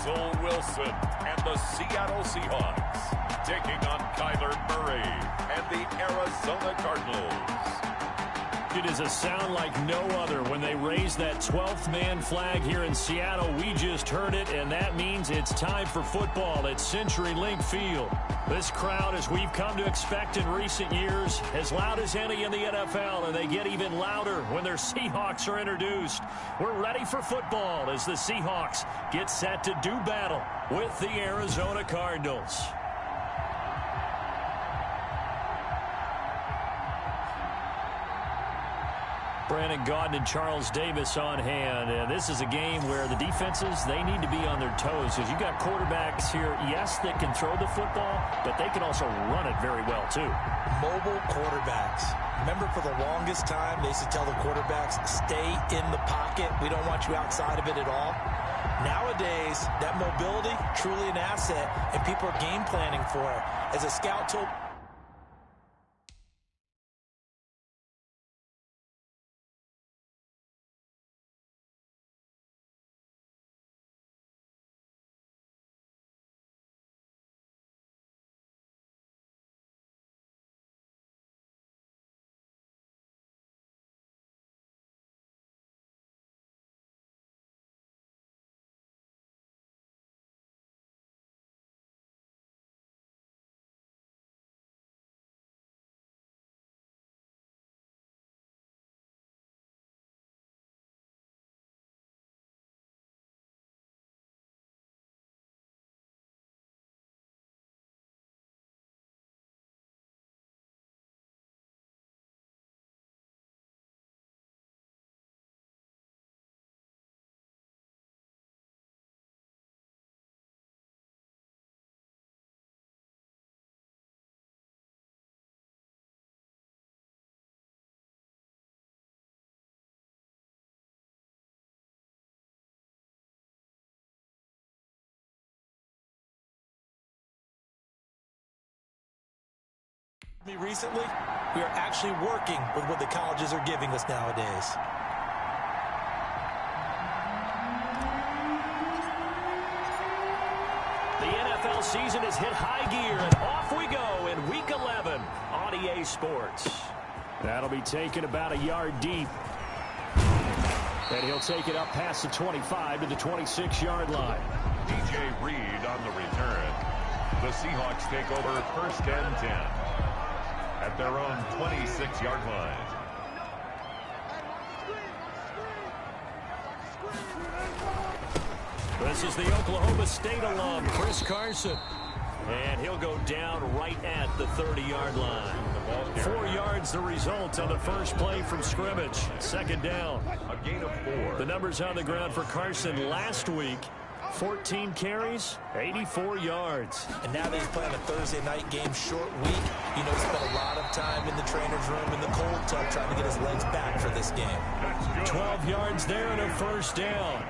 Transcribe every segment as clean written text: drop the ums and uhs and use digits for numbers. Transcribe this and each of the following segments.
Russell Wilson and the Seattle Seahawks taking on Kyler Murray and the Arizona Cardinals. It is a sound like no other when they raise that 12th man flag here in Seattle. We just heard it, and that means it's time for football at CenturyLink Field. This crowd, as we've come to expect in recent years, as loud as any in the NFL, and they get even louder when their Seahawks are introduced. We're ready for football as the Seahawks get set to do battle with the Arizona Cardinals. Brandon Gaudin and Charles Davis on hand. And this is a game where the defenses, they need to be on their toes. Because you've got quarterbacks here, yes, that can throw the football, but they can also run it very well, too. Mobile quarterbacks. Remember, for the longest time, they used to tell the quarterbacks, stay in the pocket. We don't want you outside of it at all. Nowadays, that mobility, truly an asset, and people are game planning for it. As a scout told... recently, we are actually working with what the colleges are giving us nowadays. The NFL season has hit high gear, and off we go in Week 11 on EA Sports. That'll be taken about a yard deep. And he'll take it up past the 25 to the 26-yard line. DJ Reed on the return. The Seahawks take over first and 10. At their own 26-yard line. This is the Oklahoma State alum, Chris Carson. And he'll go down right at the 30-yard line. 4 yards the result on the first play from scrimmage. Second down. A gain of 4. The numbers on the ground for Carson last week. 14 carries, 84 yards. And now that he's playing a Thursday night game, short week, he spent a lot of time in the trainer's room in the cold tub trying to get his legs back for this game. 12 yards there and a first down.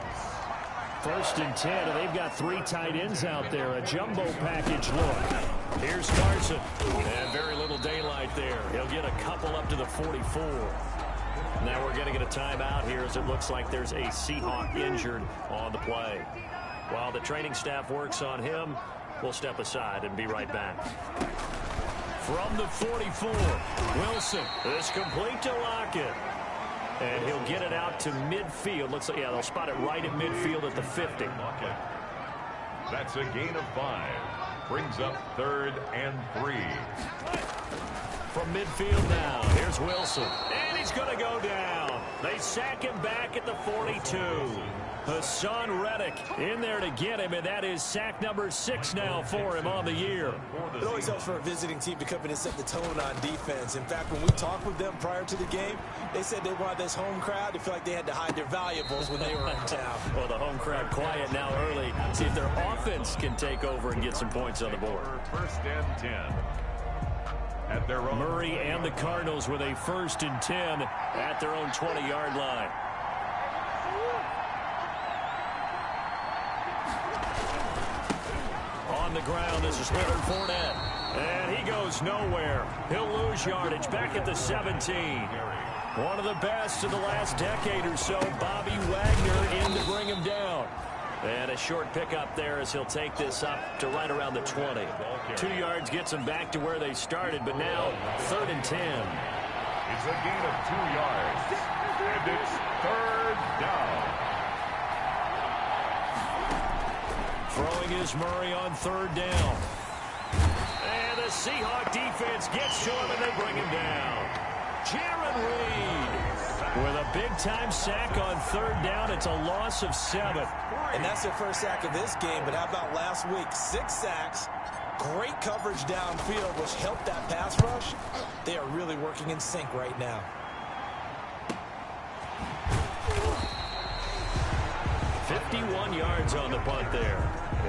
First and 10, and they've got 3 tight ends out there. A jumbo package look. Here's Carson. And very little daylight there. He'll get a couple up to the 44. Now we're going to get a timeout here as it looks like there's a Seahawk injured on the play. While the training staff works on him, we'll step aside and be right back. From the 44, Wilson is complete to Lockett. And he'll get it out to midfield. Looks like, yeah, they'll spot it right at midfield at the 50. That's a gain of 5. Brings up 3rd and 3. From midfield now, here's Wilson. And he's going to go down. They sack him back at the 42. Hassan Reddick in there to get him, and that is sack number 6 now for him on the year. It always helps for a visiting team to come in and set the tone on defense. In fact, when we talked with them prior to the game, they said they wanted this home crowd to feel like they had to hide their valuables when they were in town. Well, the home crowd quiet now early. See if their offense can take over and get some points on the board. First and 10. At their own Murray and the Cardinals with a 1st and 10 at their own 20-yard line. On the ground, this is Leonard Fournette. And he goes nowhere. He'll lose yardage back at the 17. One of the best of the last decade or so, Bobby Wagner in to bring him down. And a short pickup there as he'll take this up to right around the 20. 2 yards gets them back to where they started, but now 3rd and 10. It's a gain of 2 yards, and it's 3rd down. Throwing is Murray on 3rd down. And the Seahawk defense gets to him, and they bring him down. Jaron Reed with a big-time sack on 3rd down. It's a loss of 7. And that's their first sack of this game, but how about last week? 6 sacks, great coverage downfield, which helped that pass rush. They are really working in sync right now. "51 yards on the punt there.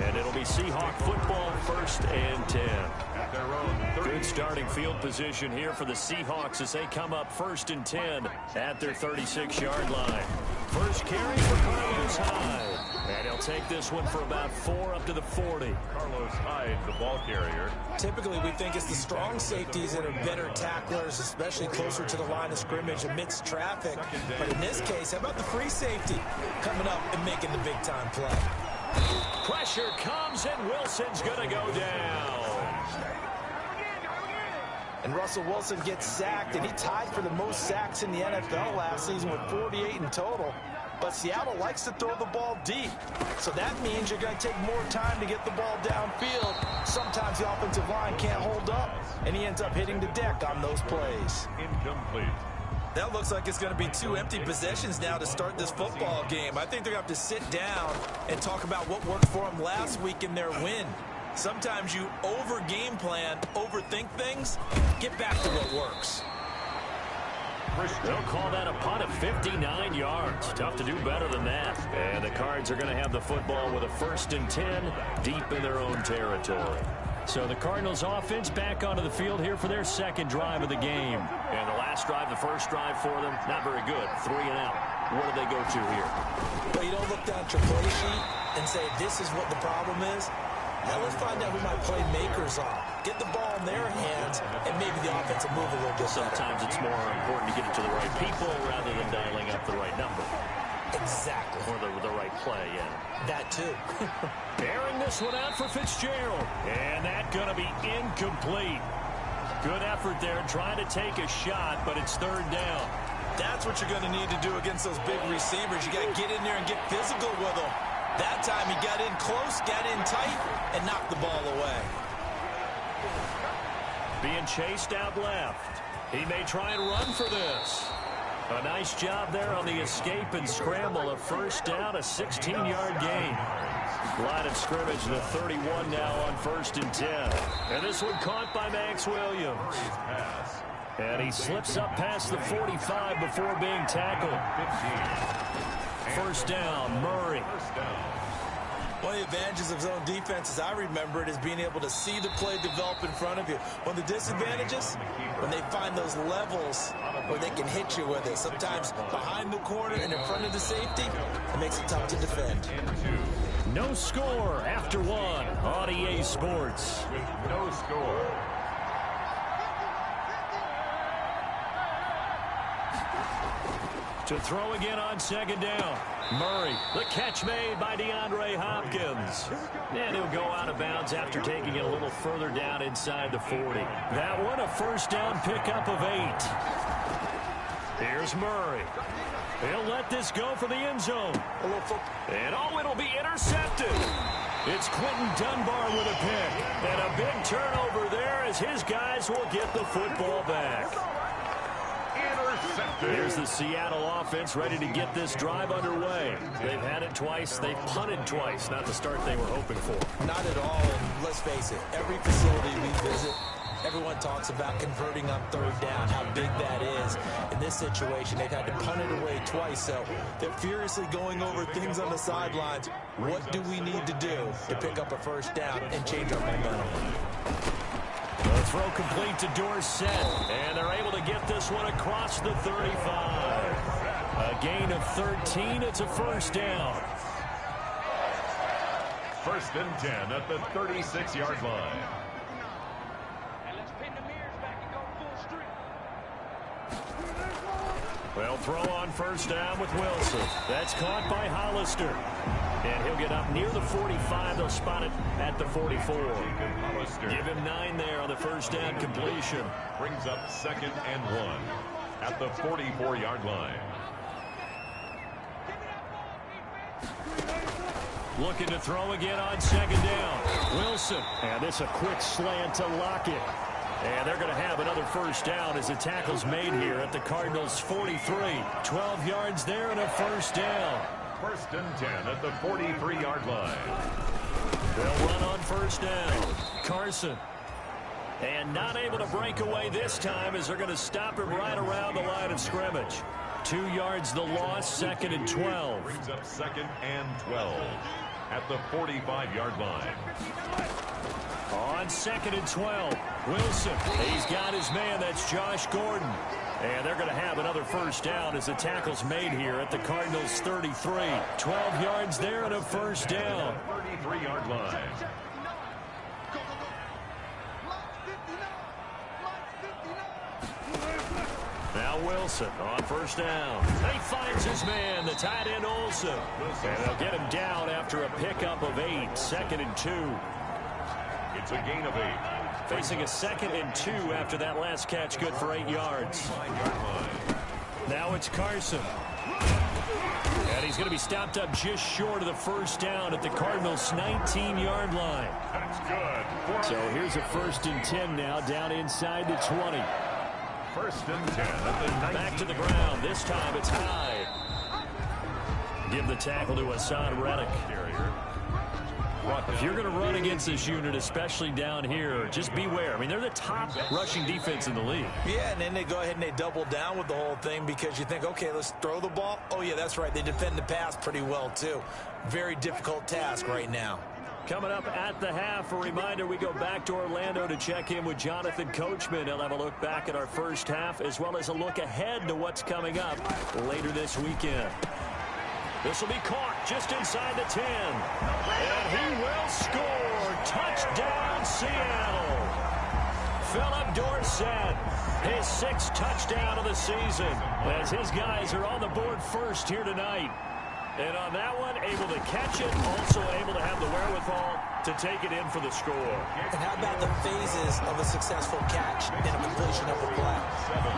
And it'll be Seahawk football, 1st and 10. At their own Good starting field position here for the Seahawks as they come up 1st and 10 at their 36-yard line. First carry for Carlos Hyde. And he'll take this one for about 4 up to the 40. Carlos Hyde, the ball carrier. Typically, we think it's the strong safeties that are better tacklers, especially closer to the line of scrimmage amidst traffic. But in this case, how about the free safety coming up and making the big-time play? Pressure comes, and Wilson's going to go down. And Russell Wilson gets sacked, and he tied for the most sacks in the NFL last season with 48 in total. But Seattle likes to throw the ball deep. So that means you're going to take more time to get the ball downfield. Sometimes the offensive line can't hold up, and he ends up hitting the deck on those plays. Incomplete. That looks like it's going to be 2 empty possessions now to start this football game. I think they're going to have to sit down and talk about what worked for them last week in their win. Sometimes you over-game plan, overthink things. Get back to what works. They'll call that a punt of 59 yards. Tough to do better than that. And the Cards are going to have the football with a 1st and 10 deep in their own territory. So the Cardinals offense back onto the field here for their 2nd drive of the game. And the last drive, the first drive for them, not very good. 3 and out. What do they go to here? Well, you don't look down at your play sheet and say, this is what the problem is. Now let's find out who my playmakers are. Get the ball in their hands, and maybe the offense will move a little bit better. Sometimes it's more important to get it to the right people rather than dialing up the right number. Exactly. Or the right play, yeah. That too. Airing this one out for Fitzgerald. And that's going to be incomplete. Good effort there trying to take a shot, but it's 3rd down. That's what you're going to need to do against those big receivers. You got to get in there and get physical with them. That time he got in close, got in tight, and knocked the ball away. Being chased out left. He may try and run for this. A nice job there on the escape and scramble. A 1st down, a 16-yard gain. Line of scrimmage, the 31 now on 1st and 10. And this one caught by Max Williams. And he slips up past the 45 before being tackled. 1st down, Murray. One of the advantages of zone defense, as I remember it, is being able to see the play develop in front of you. One of the disadvantages, when they find those levels where they can hit you with it. Sometimes behind the corner and in front of the safety, it makes it tough to defend. No score after 1 on EA Sports. With no score. To throw again on 2nd down. Murray, the catch made by DeAndre Hopkins. And he'll go out of bounds after taking it a little further down inside the 40. That one, a 1st down pickup of 8. Here's Murray. He'll let this go for the end zone. And it'll be intercepted. It's Quentin Dunbar with a pick. And a big turnover there as his guys will get the football back. Here's the Seattle offense ready to get this drive underway. They've had it twice. They've punted twice. Not the start they were hoping for. Not at all. And let's face it, every facility we visit, everyone talks about converting on 3rd down, how big that is. In this situation, they've had to punt it away twice, so they're furiously going over things on the sidelines. What do we need to do to pick up a 1st down and change our momentum? The throw complete to Dorsett, and they're able to get this one across the 35. A gain of 13. It's a 1st down. 1st and 10 at the 36-yard line. Well, throw on first down with Wilson. That's caught by Hollister. And he'll get up near the 45. They'll spot it at the 44. Give him 9 there on the first down completion. Brings up 2nd and 1 at the 44-yard line. Looking to throw again on 2nd down. Wilson. And this a quick slant to Lockett. And they're going to have another first down as the tackle's made here at the Cardinals' 43. 12 yards there and a first down. 1st and 10 at the 43-yard line. They'll run on first down. Carson. And not able to break away this time as they're going to stop him right around the line of scrimmage. 2 yards the loss, 2nd and 12. Brings up 2nd and 12 at the 45-yard line. On 2nd and 12, Wilson. He's got his man. That's Josh Gordon. And they're going to have another first down as the tackle's made here at the Cardinals' 33. 12 yards there and a first down. 33-yard line. Now Wilson on first down. He finds his man, the tight end Olsen. And they'll get him down after a pickup of 8. 2nd and 2. It's a gain of 8. Facing a 2nd and 2 after that last catch, good for 8 yards. Now it's Carson. And he's going to be stopped up just short of the first down at the Cardinals' 19-yard line. That's good. So here's a 1st and 10 now, down inside the 20. 1st and 10 at the 19. Back to the ground. This time it's high. Give the tackle to Hassan Reddick. If you're going to run against this unit, especially down here, just beware. I mean, they're the top rushing defense in the league. Yeah, and then they go ahead and they double down with the whole thing because you think, okay, let's throw the ball. Oh, yeah, that's right. They defend the pass pretty well, too. Very difficult task right now. Coming up at the half, a reminder, we go back to Orlando to check in with Jonathan Coachman. He'll have a look back at our first half as well as a look ahead to what's coming up later this weekend. This will be caught just inside the 10. And he will score. Touchdown, Seattle. Philip Dorsett, his 6th touchdown of the season, as his guys are on the board first here tonight. And on that one, able to catch it, also able to have the wherewithal to take it in for the score. And how about the phases of a successful catch and a completion of a play?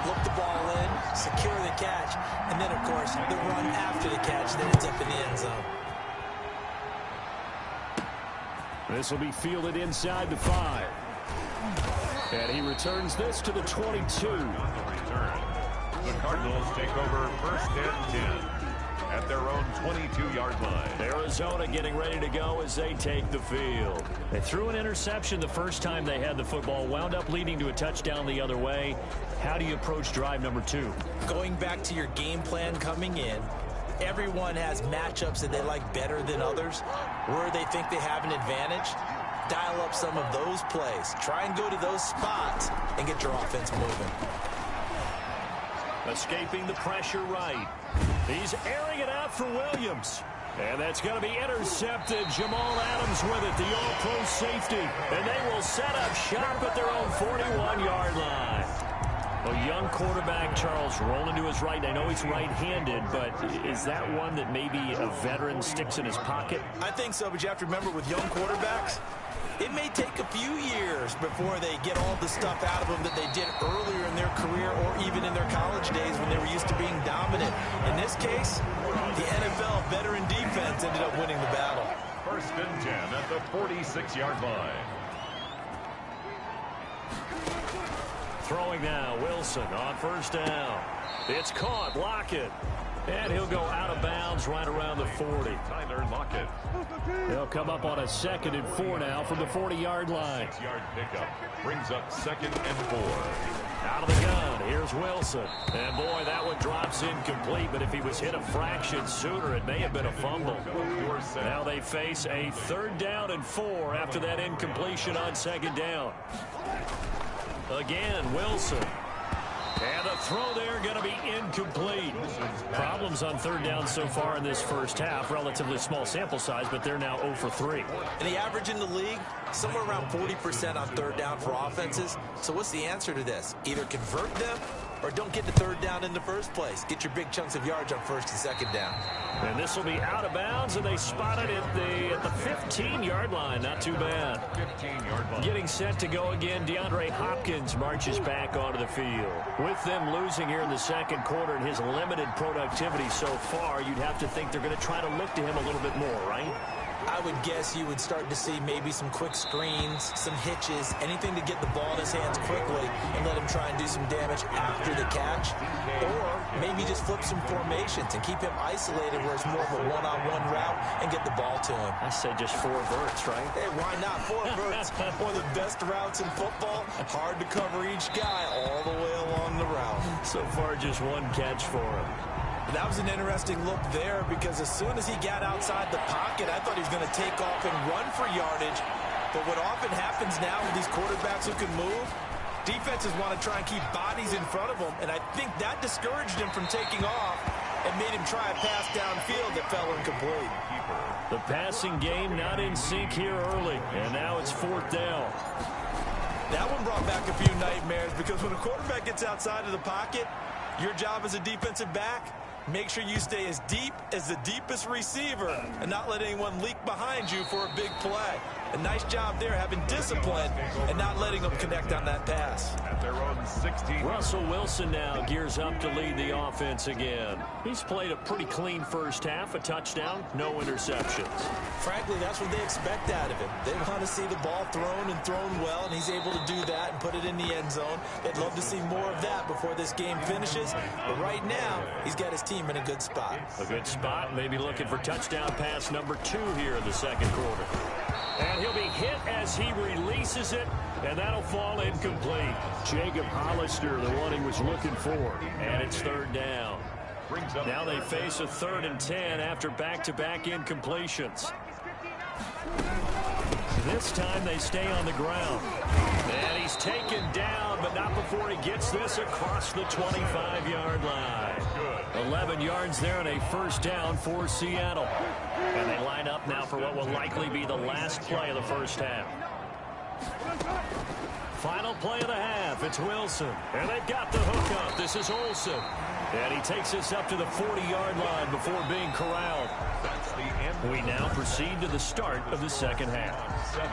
Look the ball in, secure the catch, and then, of course, the run after the catch that ends up in the end zone. This will be fielded inside the 5. And he returns this to the 22. The Cardinals take over 1st and 10. At their own 22-yard line. Arizona getting ready to go as they take the field. They threw an interception the first time they had the football, wound up leading to a touchdown the other way. How do you approach drive number 2? Going back to your game plan coming in, everyone has matchups that they like better than others, where they think they have an advantage. Dial up some of those plays. Try and go to those spots and get your offense moving. Escaping the pressure right. He's airing it out for Williams. And that's going to be intercepted. Jamal Adams with it, the all-pro safety. And they will set up shop at their own 41-yard line. A young quarterback, Charles, rolling to his right. I know he's right-handed, but is that one that maybe a veteran sticks in his pocket? I think so, but you have to remember with young quarterbacks, it may take a few years before they get all the stuff out of them that they did earlier in their career or even in their college days when they were used to being dominant. In this case, the NFL veteran defense ended up winning the battle. 1st and 10 at the 46-yard line. Throwing now, Wilson on first down. It's caught, Lockett. And he'll go out of bounds right around the 40. Tyler Lockett. They'll come up on a 2nd and 4 now from the 40-yard line. 6-yard pickup brings up 2nd and 4. Out of the gun, here's Wilson. And boy, that one drops incomplete, but if he was hit a fraction sooner, it may have been a fumble. Now they face a 3rd down and 4 after that incompletion on 2nd down. Again, Wilson. And the throw there going to be incomplete. Problems on 3rd down so far in this first half. Relatively small sample size, but they're now 0 for 3. And the average in the league, somewhere around 40% on 3rd down for offenses. So what's the answer to this? Either convert them or don't get the third down in the first place. Get your big chunks of yards on first and second down. And this will be out of bounds, and they spot it at the 15-yard line. Not too bad. 15-yard line. Getting set to go again, DeAndre Hopkins marches back onto the field. With them losing here in the second quarter and his limited productivity so far, you'd have to think they're going to try to look to him a little bit more, right? I would guess you would start to see maybe some quick screens, some hitches, anything to get the ball in his hands quickly and let him try and do some damage after the catch. Or maybe just flip some formations and keep him isolated where it's more of a one-on-one route and get the ball to him. I say just 4 verts, right? Hey, why not? 4 verts, one of the best routes in football. Hard to cover each guy all the way along the route. So far, just 1 catch for him. That was an interesting look there because as soon as he got outside the pocket, I thought he was going to take off and run for yardage. But what often happens now with these quarterbacks who can move, defenses want to try and keep bodies in front of them, and I think that discouraged him from taking off and made him try a pass downfield that fell incomplete. The passing game not in sync here early, and now it's 4th down. That one brought back a few nightmares because when a quarterback gets outside of the pocket, your job as a defensive back, make sure you stay as deep as the deepest receiver and not let anyone leak behind you for a big play. A nice job there having discipline and not letting them connect on that pass. At their own 16. Russell Wilson now gears up to lead the offense again. He's played a pretty clean first half, a touchdown, no interceptions. Frankly, that's what they expect out of him. They want to see the ball thrown and thrown well, and he's able to do that and put it in the end zone. They'd love to see more of that before this game finishes. But right now, he's got his team in a good spot. A good spot, maybe looking for touchdown pass number 2 here in the second quarter. And he'll be hit as he releases it, and that'll fall incomplete. Jacob Hollister, the one he was looking for, and it's 3rd down. Now they face a 3rd and 10 after back-to-back incompletions. This time they stay on the ground. And he's taken down, but not before he gets this across the 25-yard line. 11 yards there and a 1st down for Seattle. And they line up now for what will likely be the last play of the first half. Final play of the half. It's Wilson. And they've got the hook up. This is Olsen. And he takes us up to the 40-yard line before being corralled. That's the end. We now proceed to the start of the second half. 7.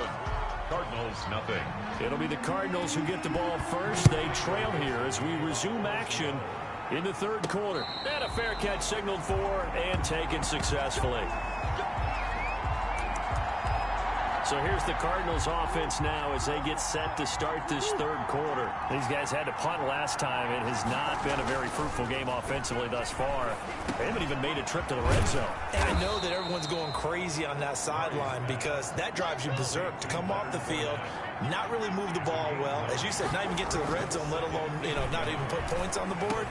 Cardinals, nothing. It'll be the Cardinals who get the ball first. They trail here as we resume action in the 3rd quarter. And a fair catch signaled for and taken successfully. So here's the Cardinals offense now as they get set to start this 3rd quarter. These guys had to punt last time. It has not been a very fruitful game offensively thus far. They haven't even made a trip to the red zone. And I know that everyone's going crazy on that sideline because that drives you berserk to come off the field, not really move the ball well. As you said, not even get to the red zone, let alone, not even put points on the board.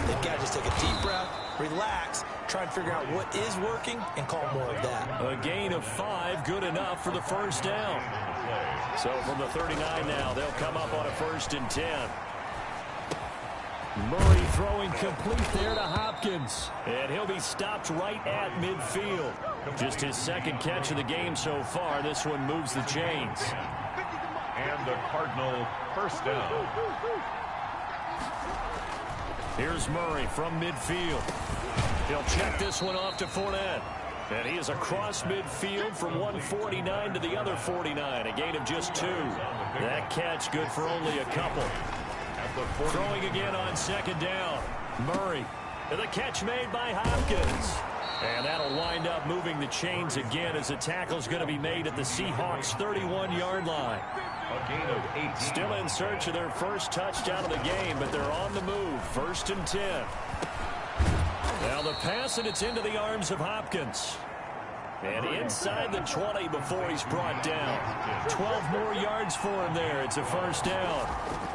They've got to just take a deep breath, relax, try and figure out what is working, and call more of that. A gain of 5, good enough for the 1st down. So from the 39 now, they'll come up on a 1st and 10. Murray throwing complete there to Hopkins. And he'll be stopped right at midfield. Just his 2nd catch of the game so far. This one moves the chains. And the Cardinal 1st down. Here's Murray from midfield. He'll check this one off to Fournette. And he is across midfield from 149 to the other 49. A gain of just 2. That catch good for only a couple. Throwing again on 2nd down. Murray. And the catch made by Hopkins. And that'll wind up moving the chains again as the tackle's going to be made at the Seahawks' 31-yard line. A gain of 8. Still in search of their first touchdown of the game, but they're on the move. 1st and 10. Now the pass, and it's into the arms of Hopkins. And inside the 20 before he's brought down. 12 more yards for him there. It's a 1st down.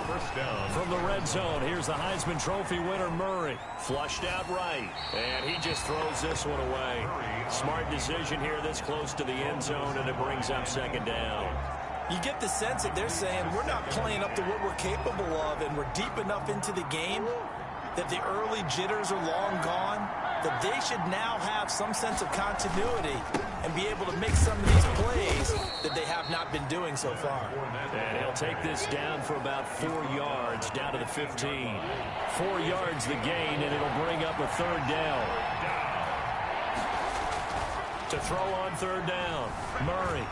1st down. From the red zone, here's the Heisman Trophy winner, Murray. Flushed out right. And he just throws this one away. Smart decision here this close to the end zone, and it brings up 2nd down. You get the sense that they're saying we're not playing up to what we're capable of, and we're deep enough into the game that the early jitters are long gone. that they should now have some sense of continuity and be able to make some of these plays that they have not been doing so far. And he'll take this down for about 4 yards, down to the 15. 4 yards the gain, and it'll bring up a third down. To throw on third down, Murray.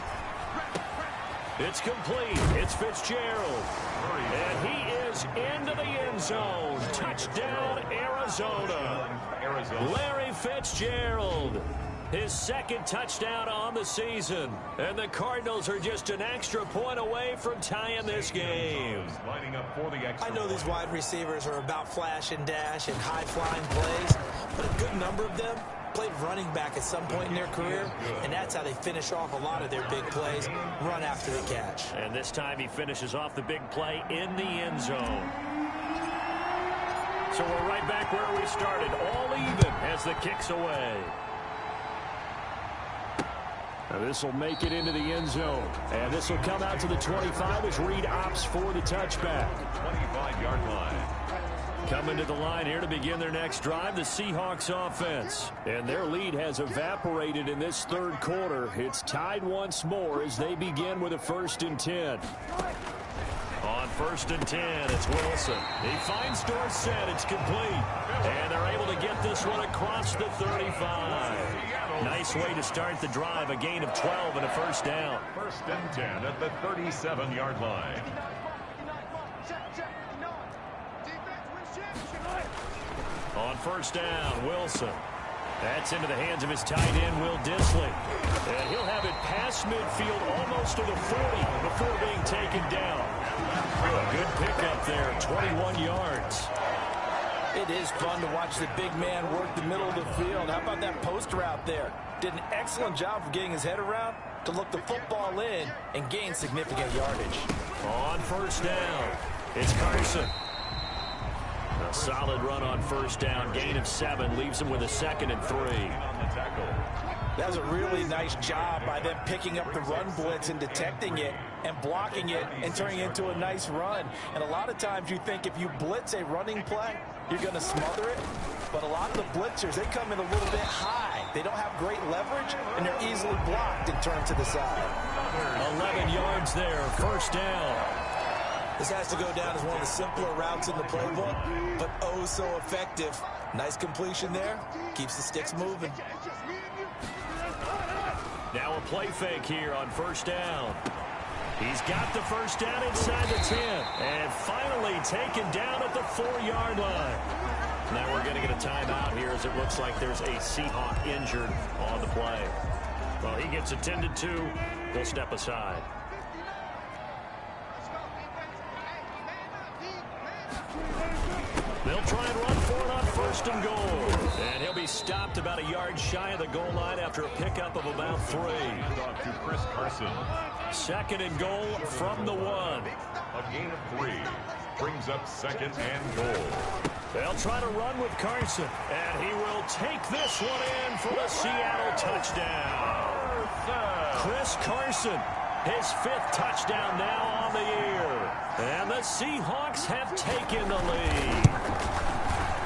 It's complete. It's Fitzgerald. And he is into the end zone. Touchdown, Arizona. Larry Fitzgerald. His second touchdown on the season. And the Cardinals are just an extra point away from tying this game. I know these wide receivers are about flash and dash and high-flying plays, but a good number of them played running back at some point in their career, and that's how they finish off a lot of their big plays, run after the catch. And this time he finishes off the big play in the end zone. So we're right back where we started, all even as the kick's away. Now this will make it into the end zone, and this will come out to the 25 as Reed opts for the touchback. 25-yard line. Coming to the line here to begin their next drive, the Seahawks offense. And their lead has evaporated in this third quarter. It's tied once more as they begin with a 1st and 10. On 1st and 10, it's Wilson. He finds Dorsett. It's complete. And they're able to get this one across the 35. Nice way to start the drive. A gain of 12 and a 1st down. 1st and 10 at the 37-yard line. On 1st down, Wilson. That's into the hands of his tight end, Will Dissly. And he'll have it past midfield almost to the 40 before being taken down. A good pickup there, 21 yards. It is fun to watch the big man work the middle of the field. How about that post route there? Did an excellent job of getting his head around to look the football in and gain significant yardage. On 1st down, it's Carson. A solid run on 1st down. Gain of 7 leaves him with a 2nd and 3. That was a really nice job by them picking up the run blitz and detecting it and blocking it and turning it into a nice run. And a lot of times you think if you blitz a running play, you're going to smother it. But a lot of the blitzers, they come in a little bit high. They don't have great leverage, and they're easily blocked and turned to the side. 11 yards there, 1st down. This has to go down as one of the simpler routes in the playbook, but oh so effective. Nice completion there. Keeps the sticks moving. Now a play fake here on 1st down. He's got the 1st down inside the 10. And finally taken down at the 4-yard line. Now we're going to get a timeout here as it looks like there's a Seahawk injured on the play. Well, he gets attended to. We'll step aside. They'll try and run for it on 1st and goal. And he'll be stopped about a yard shy of the goal line after a pickup of about 3. Off to Chris Carson. 2nd and goal from the 1. A gain of 3. Brings up 2nd and goal. They'll try to run with Carson. And he will take this one in for the Seattle touchdown. Chris Carson, his 5th touchdown now on the year. And the Seahawks have taken the lead.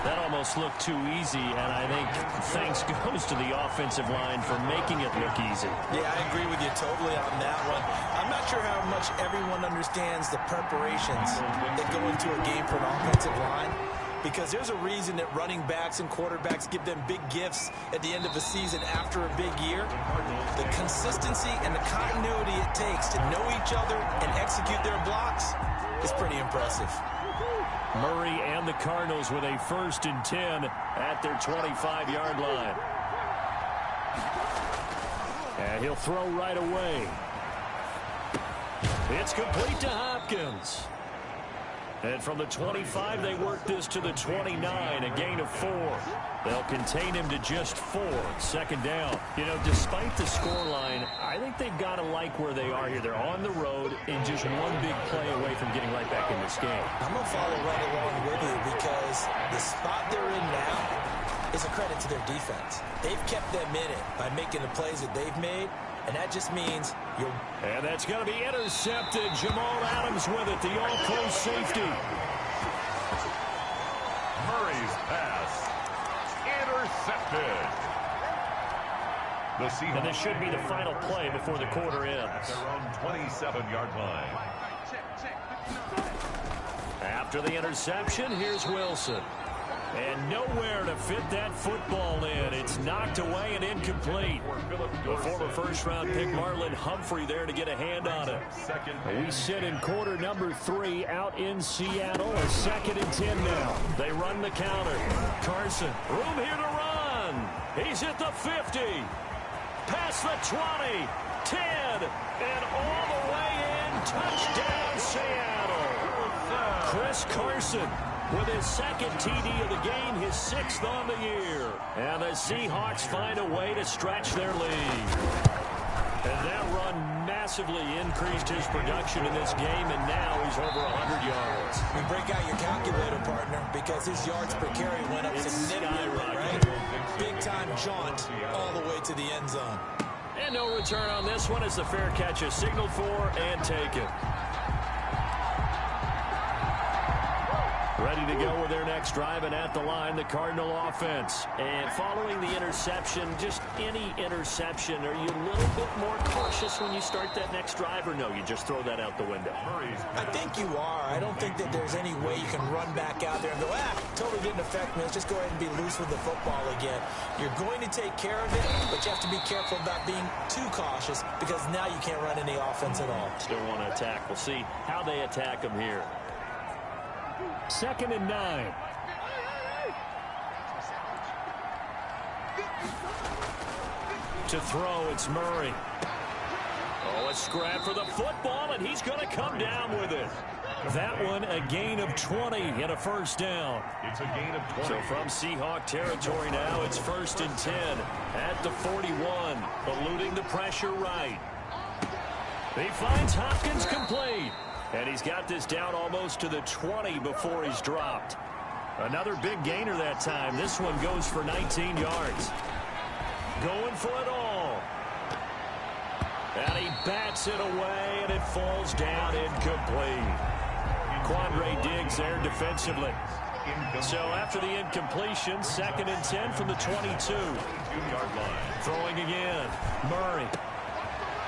That almost looked too easy, and I think thanks goes to the offensive line for making it look easy. Yeah, I agree with you totally on that one. I'm not sure how much everyone understands the preparations that go into a game for an offensive line, because there's a reason that running backs and quarterbacks give them big gifts at the end of a season after a big year. The consistency and the continuity it takes to know each other and execute their blocks is pretty impressive. Murray and the Cardinals with a 1st and 10 at their 25-yard line. And he'll throw right away. It's complete to Hopkins. And from the 25, they work this to the 29, a gain of 4. They'll contain him to just 4, 2nd down. You know, despite the scoreline, I think they've got to like where they are here. They're on the road and just one big play away from getting right back in this game. I'm going to follow right along with you because the spot they're in now is a credit to their defense. They've kept them in it by making the plays that they've made. And that just means you're... And that's going to be intercepted. Jamal Adams with it, the all-pro safety. Murray's pass intercepted. The Seahawks. And this should be the final play before the quarter ends. Their own 27-yard line. After the interception, here's Wilson. And nowhere to fit that football in. It's knocked away and incomplete. The former first-round pick Marlon Humphrey there to get a hand on it. We sit in quarter number 3 out in Seattle. A 2nd and 10 now. They run the counter. Carson, room here to run. He's at the 50. Past the 20. 10. And all the way in. Touchdown, Seattle. Chris Carson with his 2nd TD of the game, his 6th on the year. And the Seahawks find a way to stretch their lead. And that run massively increased his production in this game, and now he's over 100 yards. We break out your calculator, partner, because his yards per carry went up significantly, right? Big-time jaunt all the way to the end zone. And no return on this one as the fair catch is signaled for and taken. Ready to go with their next drive, and at the line, the Cardinal offense. And following the interception, just any interception, are you a little bit more cautious when you start that next drive, or no, you just throw that out the window? I think you are. I don't think that there's any way you can run back out there and go, totally didn't affect me. Let's just go ahead and be loose with the football again. You're going to take care of it, but you have to be careful about being too cautious because now you can't run any offense at all. Still want to attack. We'll see how they attack them here. 2nd and 9. To throw, it's Murray. Oh, a scrap for the football, and he's going to come down with it. That one, a gain of 20 and a first down. It's a gain of 20. So from Seahawk territory now, it's 1st and 10 at the 41, eluding the pressure right. He finds Hopkins complete. And he's got this down almost to the 20 before he's dropped. Another big gainer that time. This one goes for 19 yards. Going for it all. And he bats it away, and it falls down incomplete. Quandre Diggs there defensively. So after the incompletion, 2nd and 10 from the 22-yard line. Throwing again. Murray.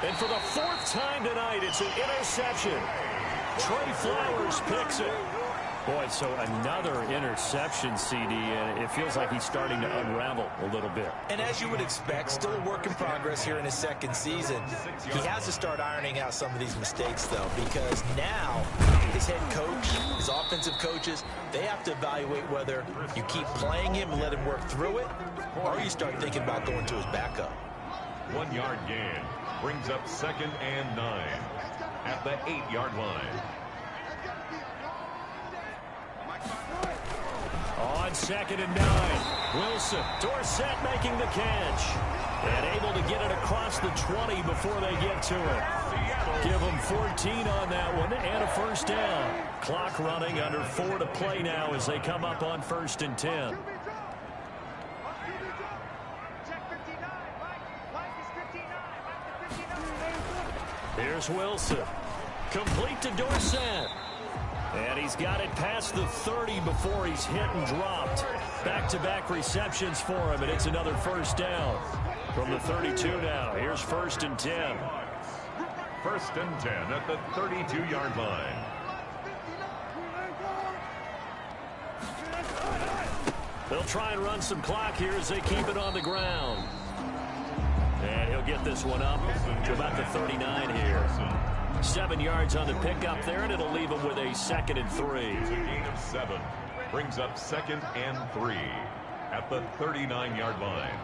And for the 4th time tonight, it's an interception. Trey Flowers picks it. Boy, so another interception, CD, and it feels like he's starting to unravel a little bit. And as you would expect, still a work in progress here in his 2nd season. He has to start ironing out some of these mistakes, though, because now his head coach, his offensive coaches, they have to evaluate whether you keep playing him and let him work through it, or you start thinking about going to his backup. 1-yard gain brings up 2nd and 9 at the 8-yard line. On 2nd and 9, Wilson, Dorsett making the catch. And able to get it across the 20 before they get to it. Give them 14 on that one and a first down. Clock running under 4 to play now as they come up on 1st and 10. Here's Wilson. Complete to Dorsett. And he's got it past the 30 before he's hit and dropped. Back-to-back receptions for him, and it's another first down. From the 32 now, here's 1st and 10. 1st and 10 at the 32-yard line. They'll try and run some clock here as they keep it on the ground. And he'll get this one up to about the 39 here. 7 yards on the pickup there, and it'll leave him with a 2nd and 3. It's a gain of 7. Brings up 2nd and 3 at the 39-yard line.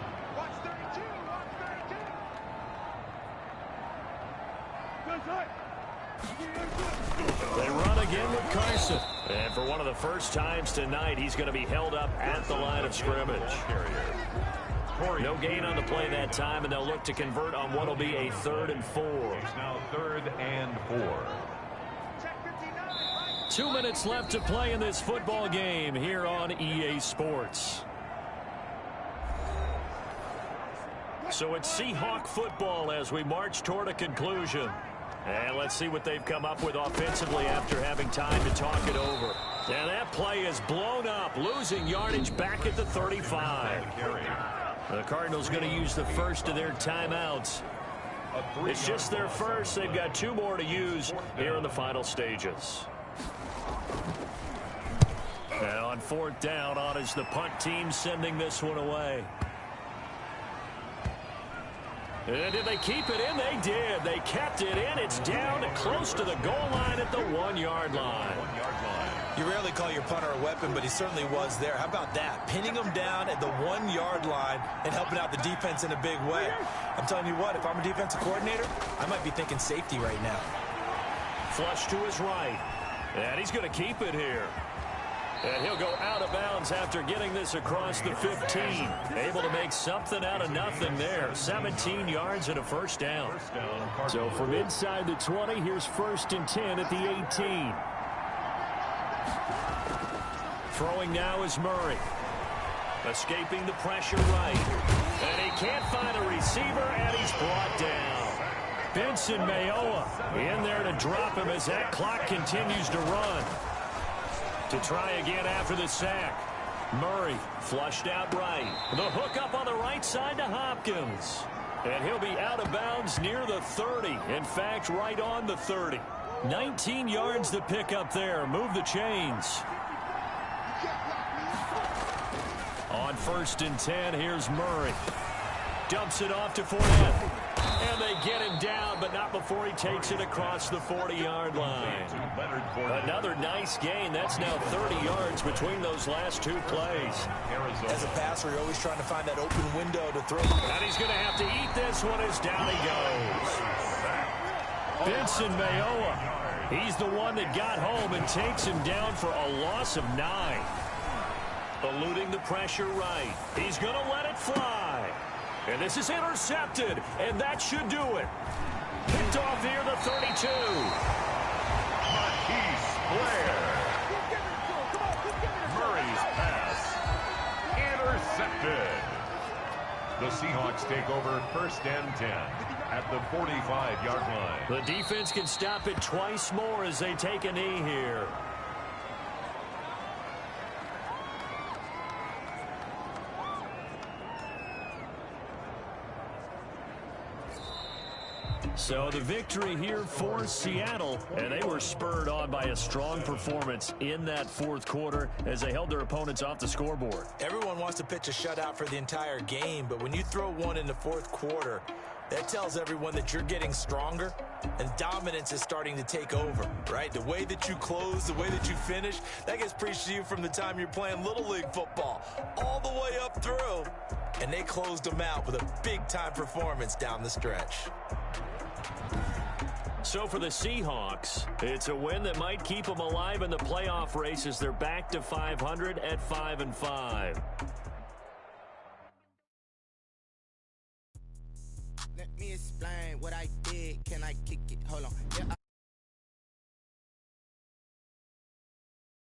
They run again with Carson. And for one of the first times tonight, he's going to be held up at the line of scrimmage. No gain on the play that time, and they'll look to convert on what will be a 3rd and 4. It's now 3rd and 4. 2 minutes left to play in this football game here on EA Sports. So it's Seahawk football as we march toward a conclusion. And let's see what they've come up with offensively after having time to talk it over. And that play is blown up, losing yardage back at the 35. The Cardinals going to use the first of their timeouts. It's just their first. They've got 2 more to use here in the final stages. And on 4th down, on is the punt team sending this one away. And did they keep it in? They did. They kept it in. It's down to close to the goal line at the 1-yard line. You rarely call your punter a weapon, but he certainly was there. How about that? Pinning him down at the 1-yard line and helping out the defense in a big way. I'm telling you what, if I'm a defensive coordinator, I might be thinking safety right now. Flush to his right. And he's going to keep it here. And he'll go out of bounds after getting this across the 15. Able to make something out of nothing there. 17 yards and a first down. So from inside the 20, here's 1st and 10 at the 18. Throwing now is Murray. Escaping the pressure right. And he can't find a receiver, and he's brought down. Benson Mayowa in there to drop him as that clock continues to run. To try again after the sack. Murray flushed out right. The hook up on the right side to Hopkins. And he'll be out of bounds near the 30. In fact, right on the 30. 19 yards to pick up there. Move the chains. On 1st and 10, here's Murray. Dumps it off to Fournette. And they get him down, but not before he takes it across the 40-yard line. Another nice gain. That's now 30 yards between those last 2 plays. As a passer, you're always trying to find that open window to throw. And he's going to have to eat this one as down he goes. Benson Mayowa. He's the one that got home and takes him down for a loss of 9. Eluding the pressure right. He's going to let it fly. And this is intercepted, and that should do it. Picked off here, the 32. Marquise Blair. Murray's pass intercepted. The Seahawks take over 1st and 10 at the 45-yard line. The defense can stop it twice more as they take a knee here. So the victory here for Seattle, and they were spurred on by a strong performance in that 4th quarter as they held their opponents off the scoreboard. Everyone wants to pitch a shutout for the entire game, but when you throw one in the 4th quarter, that tells everyone that you're getting stronger and dominance is starting to take over, right? The way that you close, the way that you finish, that gets preached to you from the time you're playing Little League football all the way up through, and they closed them out with a big-time performance down the stretch. So for the Seahawks, it's a win that might keep them alive in the playoff race as they're back to 500 at 5-5. Let me explain what I did. Can I kick it? Hold on. Yeah,